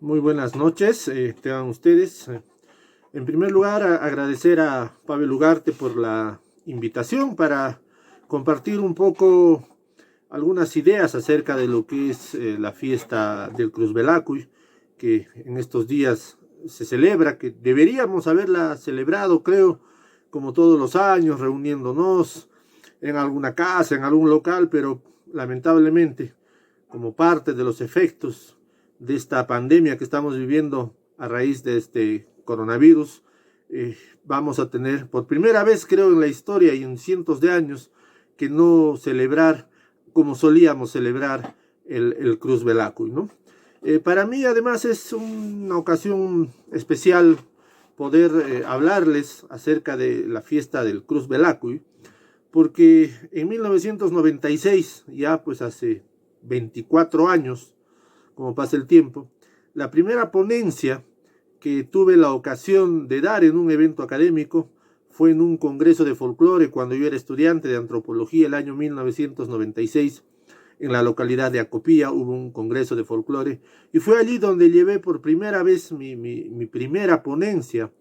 Muy buenas noches, tengan ustedes. En primer lugar, agradecer a Pavel Ugarte por la invitación para compartir un poco algunas ideas acerca de lo que es la fiesta del Cruz Belacuy, que en estos días se celebra, que deberíamos haberla celebrado, creo, como todos los años, reuniéndonos en alguna casa, en algún local, pero lamentablemente, como parte de los efectos de esta pandemia que estamos viviendo a raíz de este coronavirus, vamos a tener por primera vez, creo, en la historia y en cientos de años, que no celebrar como solíamos celebrar el Cruz Belacuy, ¿no? Para mí, además, es una ocasión especial poder hablarles acerca de la fiesta del Cruz Belacuy, porque en 1996, ya pues hace 24 años, como pasa el tiempo, la primera ponencia que tuve la ocasión de dar en un evento académico fue en un congreso de folclore cuando yo era estudiante de antropología el año 1996. En la localidad de Acopía hubo un congreso de folclore y fue allí donde llevé por primera vez mi primera ponencia,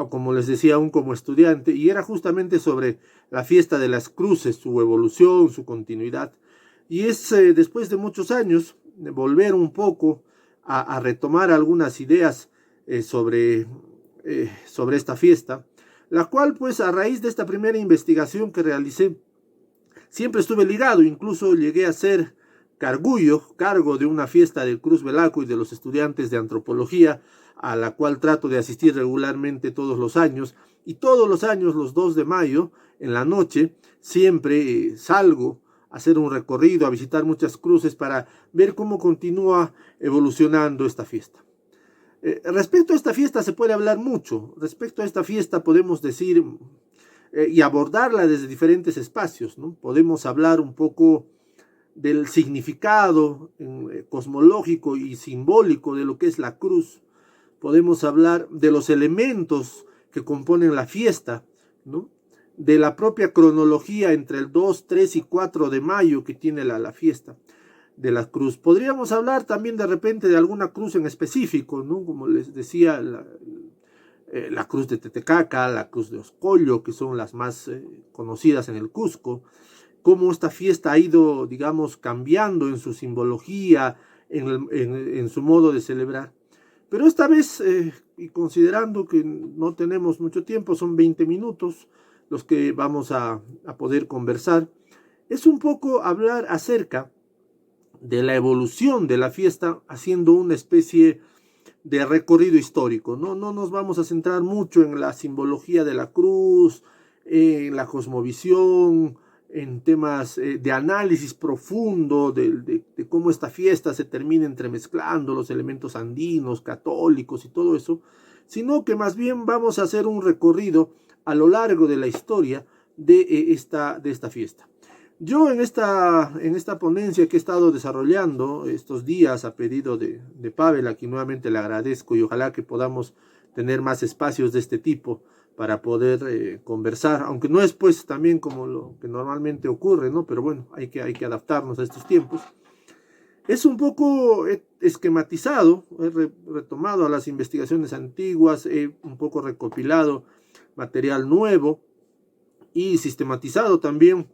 como les decía, aún como estudiante, y era justamente sobre la fiesta de las cruces, su evolución, su continuidad. Y es después de muchos años de volver un poco a retomar algunas ideas sobre esta fiesta, la cual pues a raíz de esta primera investigación que realicé, siempre estuve ligado, incluso llegué a ser cargo de una fiesta del Cruz Belacuy de los estudiantes de antropología, a la cual trato de asistir regularmente todos los años, y todos los años, los 2 de mayo, en la noche, siempre salgo a hacer un recorrido, a visitar muchas cruces para ver cómo continúa evolucionando esta fiesta. Respecto a esta fiesta se puede hablar mucho, respecto a esta fiesta podemos decir y abordarla desde diferentes espacios, ¿no? Podemos hablar un poco del significado cosmológico y simbólico de lo que es la cruz. Podemos hablar de los elementos que componen la fiesta, ¿no? De la propia cronología entre el 2, 3 y 4 de mayo que tiene la fiesta de la cruz. Podríamos hablar también de repente de alguna cruz en específico, ¿no? Como les decía, la cruz de Tetecaca, la cruz de Oscollo, que son las más conocidas en el Cusco, cómo esta fiesta ha ido, digamos, cambiando en su simbología, en su modo de celebrar. Pero esta vez, y considerando que no tenemos mucho tiempo, son 20 minutos los que vamos a poder conversar, es un poco hablar acerca de la evolución de la fiesta, haciendo una especie de recorrido histórico. No nos vamos a centrar mucho en la simbología de la cruz, en la cosmovisión, en temas de análisis profundo de cómo esta fiesta se termina entremezclando los elementos andinos, católicos y todo eso, sino que más bien vamos a hacer un recorrido a lo largo de la historia de esta fiesta. Yo en esta ponencia que he estado desarrollando estos días a pedido de Pavel, a quien nuevamente le agradezco y ojalá que podamos tener más espacios de este tipo para poder conversar, aunque no es pues también como lo que normalmente ocurre, ¿no? Pero bueno, hay que adaptarnos a estos tiempos. Es un poco esquematizado, he retomado a las investigaciones antiguas, he un poco recopilado material nuevo y sistematizado también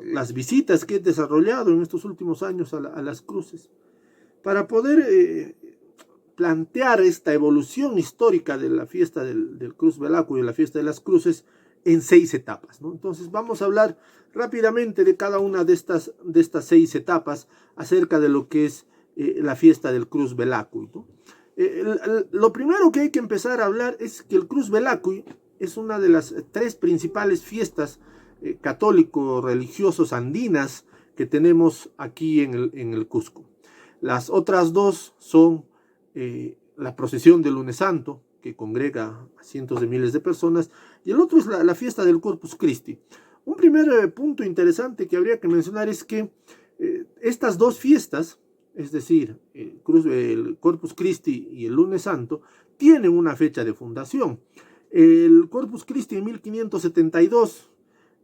las visitas que he desarrollado en estos últimos años a las cruces, para poder plantear esta evolución histórica de la fiesta del Cruz Belacuy y la fiesta de las cruces en 6 etapas, ¿no? Entonces vamos a hablar rápidamente de cada una de estas 6 etapas acerca de lo que es la fiesta del Cruz Belacuy, ¿no? Lo primero que hay que empezar a hablar es que el Cruz Belacuy es una de las 3 principales fiestas católico-religiosos andinas que tenemos aquí en el Cusco. Las otras 2 son la procesión del Lunes Santo, que congrega a cientos de miles de personas, y el otro es la fiesta del Corpus Christi. Un primer punto interesante que habría que mencionar es que estas 2 fiestas, es decir, el Corpus Christi y el Lunes Santo, tienen una fecha de fundación. El Corpus Christi en 1572,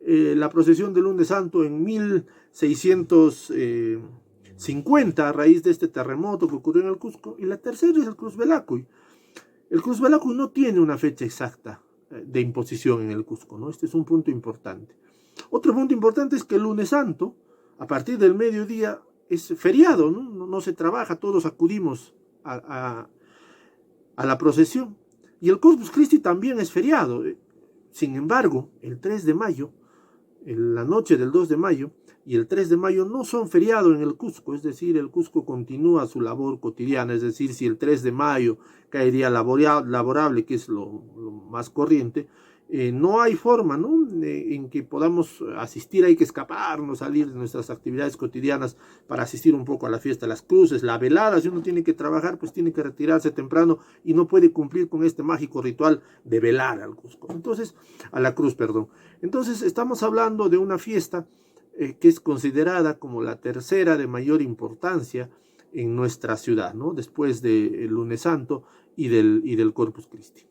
la procesión del Lunes Santo en 1600, 50 a raíz de este terremoto que ocurrió en el Cusco, y la tercera es el Cruz Velacuy. El Cruz Velacuy no tiene una fecha exacta de imposición en el Cusco, ¿no? Este es un punto importante. Otro punto importante es que el lunes santo, a partir del mediodía, es feriado, ¿no? No se trabaja, todos acudimos a la procesión. Y el Corpus Christi también es feriado. Sin embargo, el 3 de mayo, en la noche del 2 de mayo y el 3 de mayo no son feriado en el Cusco, es decir, el Cusco continúa su labor cotidiana, es decir, si el 3 de mayo caería laborable, que es lo más corriente, no hay forma, ¿no?, en que podamos asistir, hay que escaparnos, salir de nuestras actividades cotidianas para asistir un poco a la fiesta de las cruces, la velada. Si uno tiene que trabajar, pues tiene que retirarse temprano y no puede cumplir con este mágico ritual de velar al Cusco. Entonces, a la cruz, perdón. Entonces, estamos hablando de una fiesta que es considerada como la tercera de mayor importancia en nuestra ciudad, ¿no?, después del Lunes Santo y del Corpus Christi.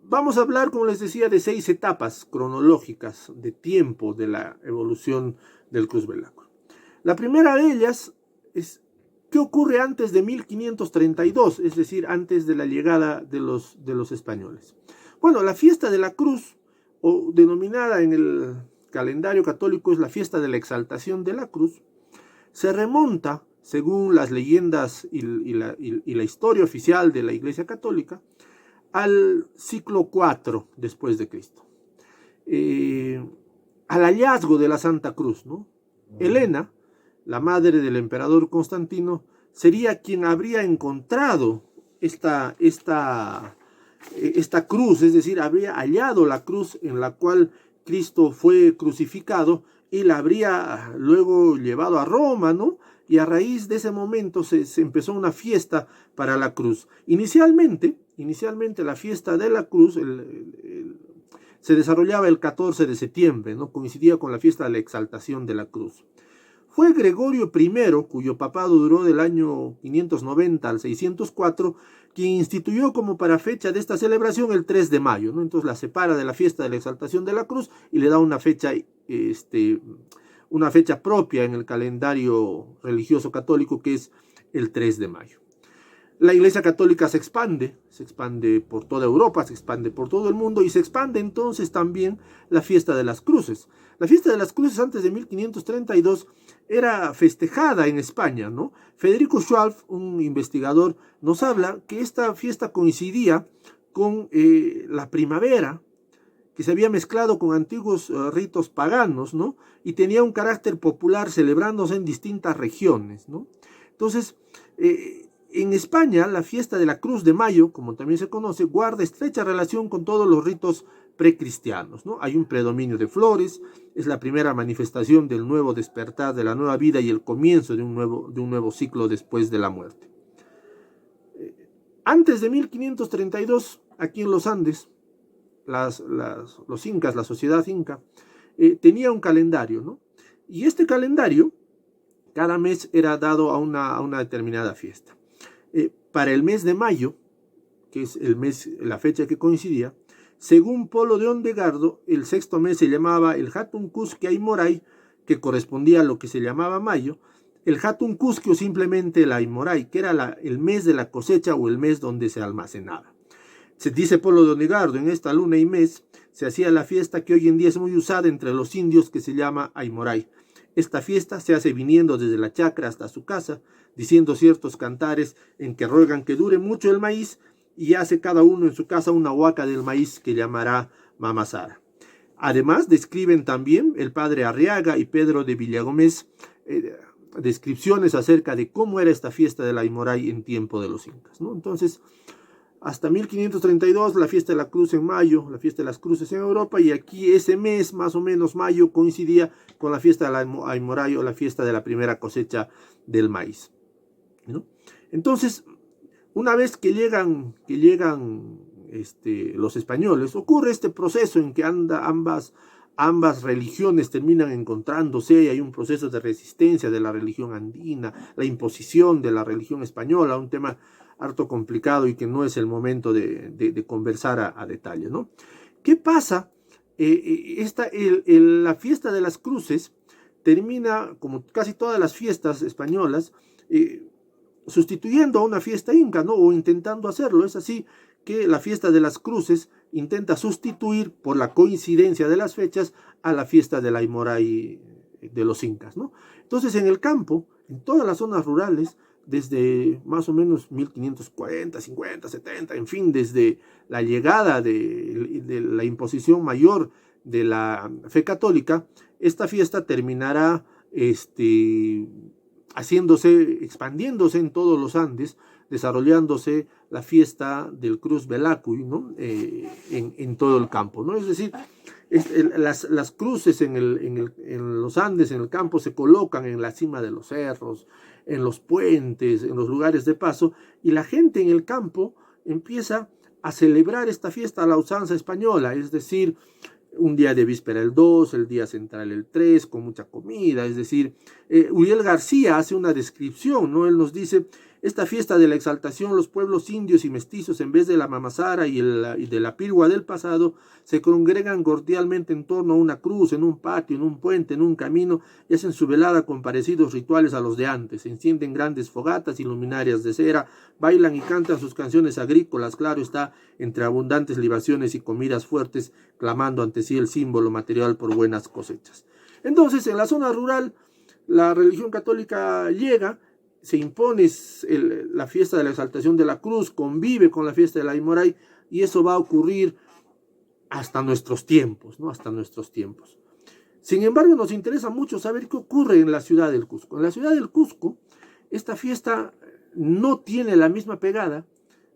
Vamos a hablar, como les decía, de 6 etapas cronológicas de tiempo de la evolución del Cruz Velacuy. La primera de ellas es qué ocurre antes de 1532, es decir, antes de la llegada de los españoles. Bueno, la fiesta de la cruz, o denominada en el calendario católico es la fiesta de la exaltación de la cruz, se remonta, según las leyendas y la historia oficial de la Iglesia Católica, al siglo IV después de Cristo, al hallazgo de la Santa Cruz, ¿no? Helena, la madre del emperador Constantino, sería quien habría encontrado esta cruz, es decir, habría hallado la cruz en la cual Cristo fue crucificado y la habría luego llevado a Roma, ¿no? Y a raíz de ese momento se empezó una fiesta para la cruz. Inicialmente la fiesta de la cruz se desarrollaba el 14 de septiembre, ¿no? Coincidía con la fiesta de la exaltación de la cruz. Fue Gregorio I, cuyo papado duró del año 590 al 604, quien instituyó como para fecha de esta celebración el 3 de mayo, ¿no? Entonces la separa de la fiesta de la exaltación de la cruz y le da una fecha propia en el calendario religioso católico, que es el 3 de mayo. La Iglesia Católica se expande por toda Europa, se expande por todo el mundo, y se expande entonces también la fiesta de las cruces. La fiesta de las cruces antes de 1532 era festejada en España, ¿no? Federico Schwalf, un investigador, nos habla que esta fiesta coincidía con la primavera, que se había mezclado con antiguos ritos paganos, ¿no? Y tenía un carácter popular, celebrándose en distintas regiones, ¿no? Entonces, en España, la fiesta de la Cruz de Mayo, como también se conoce, guarda estrecha relación con todos los ritos precristianos, ¿no? Hay un predominio de flores, es la primera manifestación del nuevo despertar, de la nueva vida y el comienzo de un nuevo ciclo después de la muerte. Antes de 1532, aquí en los Andes, los incas, la sociedad inca, tenía un calendario, ¿no? Y este calendario, cada mes era dado a una determinada fiesta. Para el mes de mayo, que es la fecha que coincidía, según Polo de Ondegardo, el sexto mes se llamaba el Hatun Cusque Aymoray, que correspondía a lo que se llamaba mayo, el Hatun Cusque o simplemente el Aymoray, que era el mes de la cosecha o el mes donde se almacenaba. Se dice Polo de Ondegardo, en esta luna y mes se hacía la fiesta que hoy en día es muy usada entre los indios, que se llama Aymoray. Esta fiesta se hace viniendo desde la chacra hasta su casa, diciendo ciertos cantares en que ruegan que dure mucho el maíz, y hace cada uno en su casa una huaca del maíz que llamará Mamasara. Además, describen también el padre Arriaga y Pedro de Villagómez descripciones acerca de cómo era esta fiesta del Aymoray en tiempo de los incas, ¿no? Entonces, hasta 1532, la fiesta de la cruz en mayo, la fiesta de las cruces en Europa, y aquí ese mes, más o menos mayo, coincidía con la fiesta de la Aymoray o la fiesta de la primera cosecha del maíz, ¿no? Entonces, una vez que llegan los españoles, ocurre este proceso en que ambas religiones terminan encontrándose, y hay un proceso de resistencia de la religión andina, la imposición de la religión española, un tema harto complicado y que no es el momento de conversar a detalle, ¿no? ¿Qué pasa? La fiesta de las cruces termina, como casi todas las fiestas españolas, sustituyendo a una fiesta inca, ¿no? O intentando hacerlo. Es así que la fiesta de las cruces intenta sustituir, por la coincidencia de las fechas, a la fiesta de la Aymara y de los incas, ¿no? Entonces, en el campo, en todas las zonas rurales, desde más o menos 1540, 50, 70, en fin, desde la llegada de la imposición mayor de la fe católica, esta fiesta terminará haciéndose, expandiéndose en todos los Andes, desarrollándose la fiesta del Cruz Belacuy, ¿no? En todo el campo, ¿no? Es decir, las cruces en los Andes, en el campo, se colocan en la cima de los cerros, en los puentes, en los lugares de paso, y la gente en el campo empieza a celebrar esta fiesta a la usanza española, es decir, un día de víspera el 2, el día central el 3, con mucha comida. Es decir, Uriel García hace una descripción, ¿no? Él nos dice: esta fiesta de la exaltación, los pueblos indios y mestizos, en vez de la mamazara y de la pirgua del pasado, se congregan cordialmente en torno a una cruz, en un patio, en un puente, en un camino, y hacen su velada con parecidos rituales a los de antes. Se encienden grandes fogatas y luminarias de cera, bailan y cantan sus canciones agrícolas, claro está, entre abundantes libaciones y comidas fuertes, clamando ante sí el símbolo material por buenas cosechas. Entonces, en la zona rural, la religión católica llega, se impone la fiesta de la exaltación de la cruz, convive con la fiesta de la Aymoray, y eso va a ocurrir hasta nuestros tiempos, ¿no? Hasta nuestros tiempos. Sin embargo, nos interesa mucho saber qué ocurre en la ciudad del Cusco. En la ciudad del Cusco, esta fiesta no tiene la misma pegada,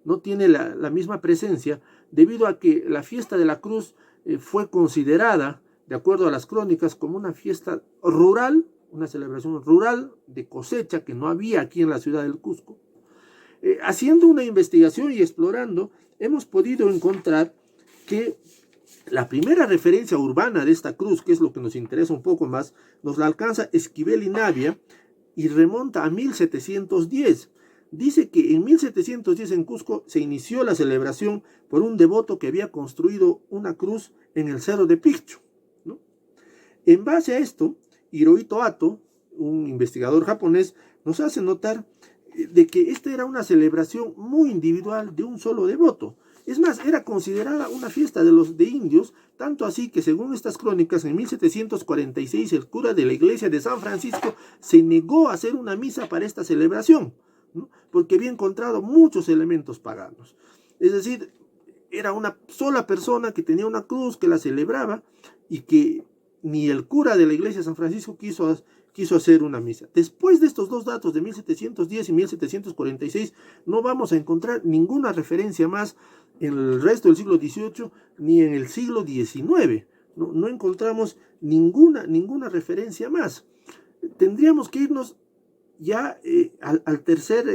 no tiene la misma presencia, debido a que la fiesta de la cruz fue considerada, de acuerdo a las crónicas, como una fiesta rural, una celebración rural de cosecha que no había aquí en la ciudad del Cusco. Haciendo una investigación y explorando, hemos podido encontrar que la primera referencia urbana de esta cruz, que es lo que nos interesa un poco más, nos la alcanza Esquivel y Navia y remonta a 1710. Dice que en 1710 en Cusco se inició la celebración por un devoto que había construido una cruz en el cerro de Picchu, ¿no? En base a esto, Hirohito Ato, un investigador japonés, nos hace notar de que esta era una celebración muy individual de un solo devoto. Es más, era considerada una fiesta de indios, tanto así que, según estas crónicas, en 1746 el cura de la iglesia de San Francisco se negó a hacer una misa para esta celebración, ¿no? Porque había encontrado muchos elementos paganos. Es decir, era una sola persona que tenía una cruz, que la celebraba, y que ni el cura de la iglesia de San Francisco quiso hacer una misa. Después de estos dos datos de 1710 y 1746, no vamos a encontrar ninguna referencia más en el resto del siglo XVIII ni en el siglo XIX. No encontramos ninguna referencia más. Tendríamos que irnos ya al tercer,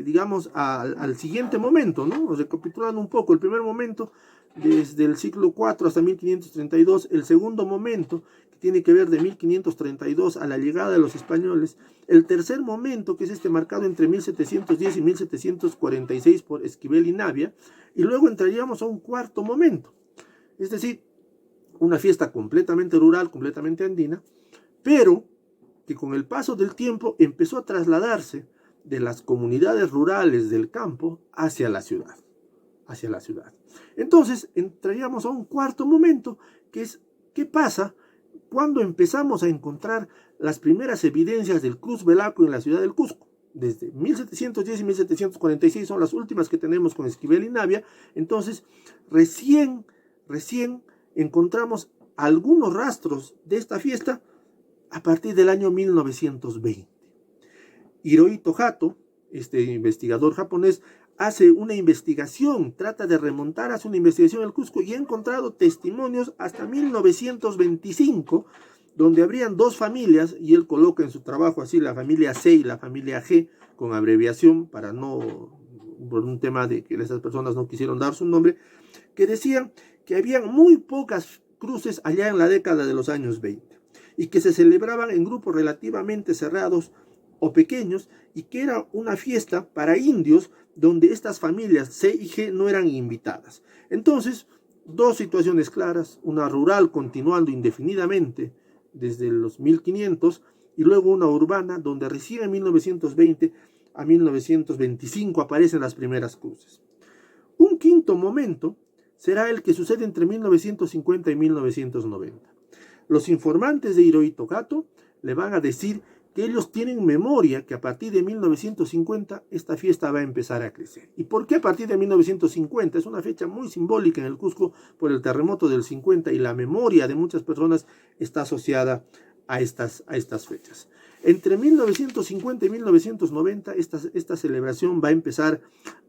digamos, al siguiente momento, ¿no? Recapitulando un poco, el primer momento desde el siglo IV hasta 1532, el segundo momento, que tiene que ver de 1532 a la llegada de los españoles, el tercer momento, que es este marcado entre 1710 y 1746 por Esquivel y Navia, y luego entraríamos a un cuarto momento, es decir, una fiesta completamente rural, completamente andina, pero que con el paso del tiempo empezó a trasladarse de las comunidades rurales del campo hacia la ciudad. Entonces entraríamos a un cuarto momento, que es qué pasa cuando empezamos a encontrar las primeras evidencias del Cruz Belacuy en la ciudad del Cusco. Desde 1710 y 1746 son las últimas que tenemos con Esquivel y Navia. Entonces recién encontramos algunos rastros de esta fiesta a partir del año 1920. Hirohito Hato, este investigador japonés, hace una investigación, trata de remontar, hace una investigación al Cusco y ha encontrado testimonios hasta 1925, donde habrían dos familias, y él coloca en su trabajo así la familia C y la familia G, con abreviación, para no, por un tema de que esas personas no quisieron dar su nombre, que decían que habían muy pocas cruces allá en la década de los años 20, y que se celebraban en grupos relativamente cerrados o pequeños, y que era una fiesta para indios donde estas familias C y G no eran invitadas. Entonces, dos situaciones claras: una rural continuando indefinidamente desde los 1500, y luego una urbana, donde recién en 1920 a 1925 aparecen las primeras cruces. Un quinto momento será el que sucede entre 1950 y 1990. Los informantes de Hirohito Kato le van a decir que ellos tienen memoria que a partir de 1950 esta fiesta va a empezar a crecer. ¿Y por qué a partir de 1950? Es una fecha muy simbólica en el Cusco por el terremoto del 50 y la memoria de muchas personas está asociada a estas fechas. Entre 1950 y 1990 esta celebración va a empezar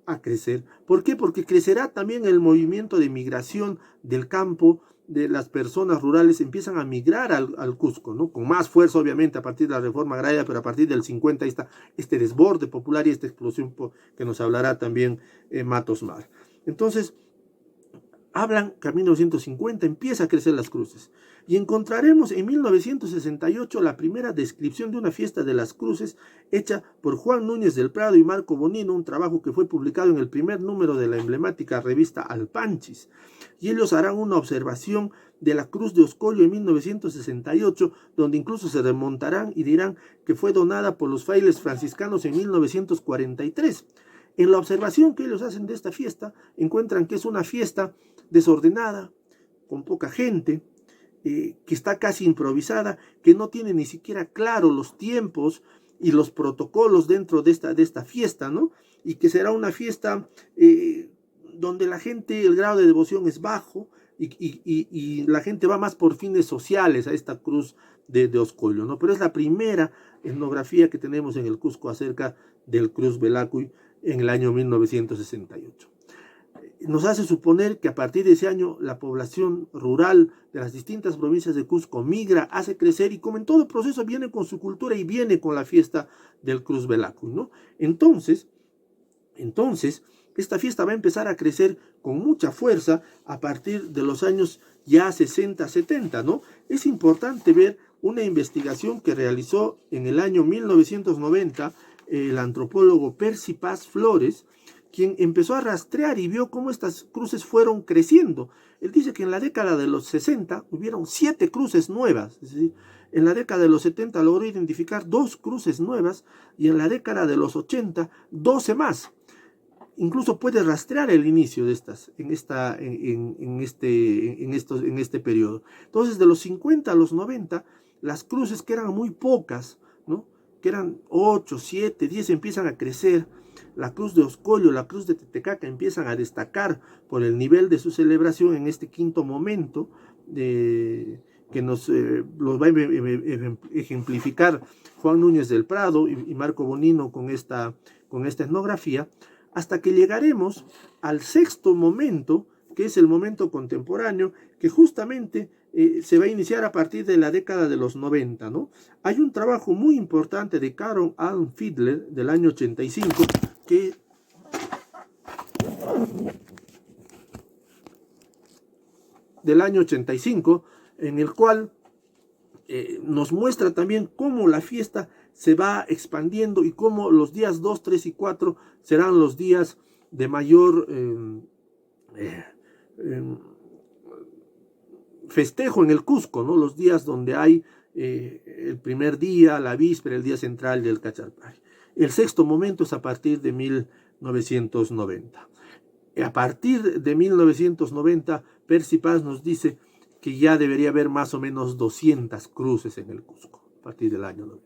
a crecer. ¿Por qué? Porque crecerá también el movimiento de migración del campo, de las personas rurales empiezan a migrar al Cusco, ¿no? Con más fuerza obviamente a partir de la reforma agraria, pero a partir del 50 está este desborde popular y esta explosión que nos hablará también Matos Mar. Entonces, hablan que en 1950 empieza a crecer las cruces y encontraremos en 1968 la primera descripción de una fiesta de las cruces hecha por Juan Núñez del Prado y Marco Bonino, un trabajo que fue publicado en el primer número de la emblemática revista Alpanchis, y ellos harán una observación de la cruz de Oscollo en 1968, donde incluso se remontarán y dirán que fue donada por los frailes franciscanos en 1943. En la observación que ellos hacen de esta fiesta, encuentran que es una fiesta desordenada, con poca gente, que está casi improvisada, que no tiene ni siquiera claro los tiempos y los protocolos dentro de esta fiesta, ¿no? Y que será una fiesta donde la gente, el grado de devoción es bajo y la gente va más por fines sociales a esta cruz de Oscollo, ¿no? Pero es la primera etnografía que tenemos en el Cusco acerca del Cruz Velacuy en el año 1968. Nos hace suponer que a partir de ese año la población rural de las distintas provincias de Cusco migra, hace crecer y como en todo proceso viene con su cultura y viene con la fiesta del Cruz Velacuy, ¿no? Entonces, esta fiesta va a empezar a crecer con mucha fuerza a partir de los años ya 60, 70, ¿no? Es importante ver una investigación que realizó en el año 1990 el antropólogo Percy Paz Flores, quien empezó a rastrear y vio cómo estas cruces fueron creciendo. Él dice que en la década de los 60 hubieron 7 cruces nuevas, es decir, en la década de los 70 logró identificar 2 cruces nuevas y en la década de los 80 12 más. Incluso puede rastrear el inicio de estas en este periodo. Entonces, de los 50 a los 90, las cruces que eran muy pocas, ¿no? Que eran 8, 7, 10, empiezan a crecer. La cruz de Oscollo, la cruz de Titicaca empiezan a destacar por el nivel de su celebración en este quinto momento que nos los va a ejemplificar Juan Núñez del Prado y Marco Bonino con esta etnografía, hasta que llegaremos al sexto momento, que es el momento contemporáneo, que justamente se va a iniciar a partir de la década de los 90, ¿no? Hay un trabajo muy importante de Caron Alm Fiedler del año 85, en el cual nos muestra también cómo la fiesta se va expandiendo y cómo los días 2, 3 y 4 serán los días de mayor festejo en el Cusco, ¿no? Los días donde hay el primer día, la víspera, el día central del Cachalpay. El sexto momento es a partir de 1990. A partir de 1990, Percy Paz nos dice que ya debería haber más o menos 200 cruces en el Cusco, a partir del año 90.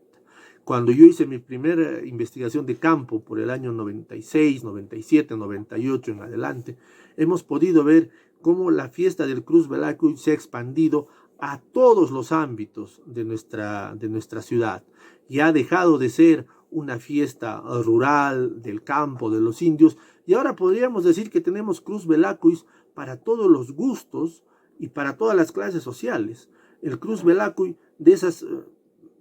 Cuando yo hice mi primera investigación de campo por el año 96, 97, 98 en adelante, hemos podido ver cómo la fiesta del Cruz Velacuy se ha expandido a todos los ámbitos de nuestra ciudad y ha dejado de ser una fiesta rural del campo de los indios y ahora podríamos decir que tenemos Cruz Velacuy para todos los gustos y para todas las clases sociales. El Cruz Velacuy de esas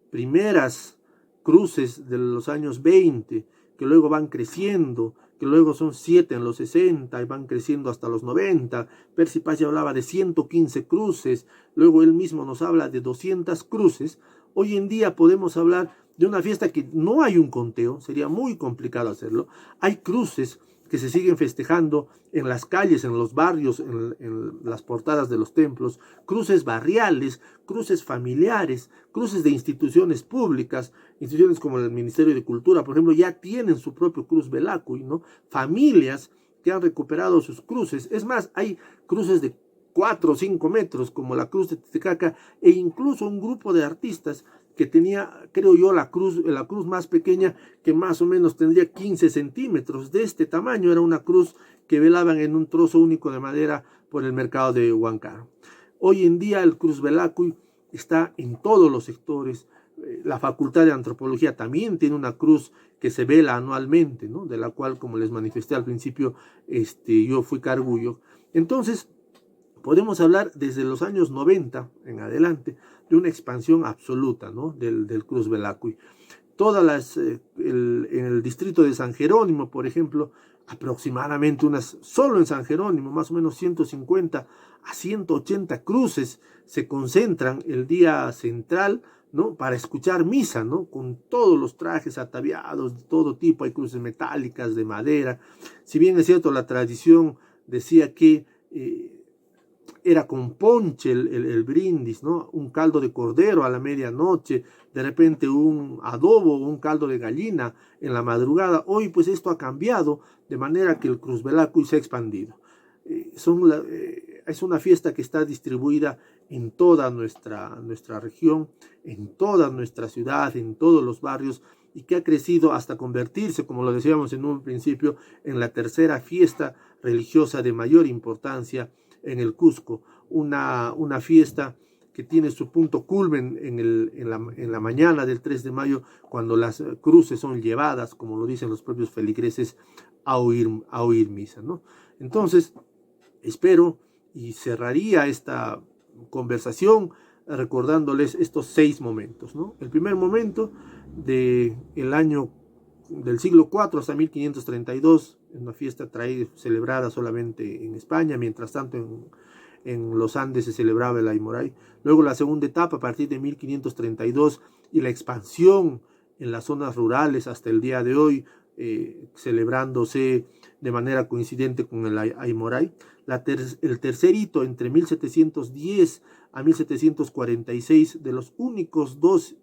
primeras cruces de los años 20 que luego van creciendo, que luego son 7 en los 60 y van creciendo hasta los 90. Percy Paz ya hablaba de 115 cruces, luego él mismo nos habla de 200 cruces. Hoy en día podemos hablar de una fiesta que no hay un conteo, sería muy complicado hacerlo. Hay cruces que se siguen festejando en las calles, en los barrios, en las portadas de los templos, cruces barriales, cruces familiares, cruces de instituciones públicas, instituciones como el Ministerio de Cultura, por ejemplo, ya tienen su propio Cruz Velacuy, ¿no? Familias que han recuperado sus cruces. Es más, hay cruces de 4 o 5 metros, como la Cruz de Titicaca, e incluso un grupo de artistas que tenía, creo yo, la cruz más pequeña, que más o menos tendría 15 centímetros de este tamaño. Era una cruz que velaban en un trozo único de madera por el mercado de Huancar. Hoy en día el Cruz Velacuy está en todos los sectores. La Facultad de Antropología también tiene una cruz que se vela anualmente, ¿no? De la cual, como les manifesté al principio, yo fui cargullo. Entonces, podemos hablar desde los años 90 en adelante de una expansión absoluta, ¿no? del Cruz Velacuy. En el distrito de San Jerónimo, por ejemplo, aproximadamente solo en San Jerónimo, más o menos 150 a 180 cruces se concentran el día central, ¿no? Para escuchar misa, ¿no? Con todos los trajes ataviados de todo tipo. Hay cruces metálicas, de madera. Si bien es cierto, la tradición decía que era con ponche el brindis, ¿no? Un caldo de cordero a la medianoche, de repente un adobo, un caldo de gallina en la madrugada. Hoy pues esto ha cambiado, de manera que el Cruz Velacuy se ha expandido. Es una fiesta que está distribuida en toda nuestra región, en toda nuestra ciudad, en todos los barrios, y que ha crecido hasta convertirse, como lo decíamos en un principio, en la tercera fiesta religiosa de mayor importancia en el Cusco, una fiesta que tiene su punto culmen en la mañana del 3 de mayo, cuando las cruces son llevadas, como lo dicen los propios feligreses, a oír misa, ¿no? Entonces, espero y cerraría esta conversación recordándoles estos 6 momentos, ¿no? El primer momento del siglo IV hasta 1532, una fiesta celebrada solamente en España, mientras tanto en los Andes se celebraba el Aymoray. Luego la segunda etapa a partir de 1532 y la expansión en las zonas rurales hasta el día de hoy, celebrándose de manera coincidente con el Aymoray. El tercer hito entre 1710 a 1746, de los únicos 2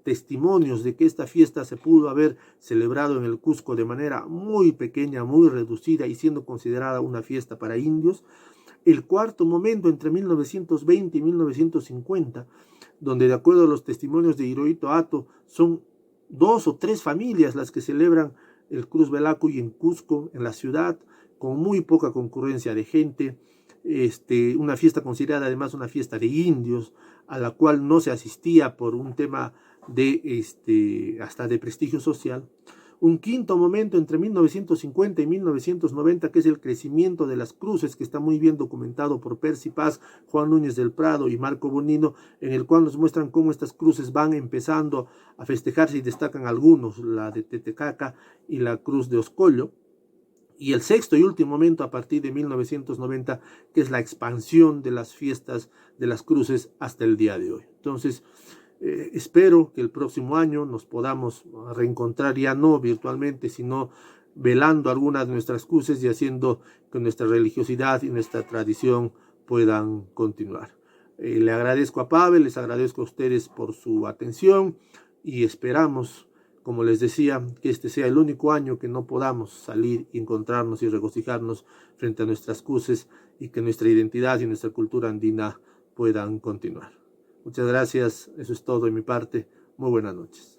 testimonios de que esta fiesta se pudo haber celebrado en el Cusco de manera muy pequeña, muy reducida y siendo considerada una fiesta para indios. El cuarto momento entre 1920 y 1950, donde de acuerdo a los testimonios de Hirohito Ato son 2 o 3 familias las que celebran el Cruz Velacuy en Cusco, en la ciudad, con muy poca concurrencia de gente. Una fiesta considerada además una fiesta de indios, a la cual no se asistía por un tema hasta de prestigio social. Un quinto momento entre 1950 y 1990, que es el crecimiento de las cruces, que está muy bien documentado por Percy Paz, Juan Núñez del Prado y Marco Bonino, en el cual nos muestran cómo estas cruces van empezando a festejarse y destacan algunos, la de Titicaca y la cruz de Oscollo. Y el sexto y último momento a partir de 1990, que es la expansión de las fiestas de las cruces hasta el día de hoy. Entonces, espero que el próximo año nos podamos reencontrar, ya no virtualmente, sino velando algunas de nuestras cruces y haciendo que nuestra religiosidad y nuestra tradición puedan continuar. Le agradezco a Pavel, les agradezco a ustedes por su atención y esperamos, como les decía, que este sea el único año que no podamos salir, encontrarnos y regocijarnos frente a nuestras cruces y que nuestra identidad y nuestra cultura andina puedan continuar. Muchas gracias, eso es todo de mi parte. Muy buenas noches.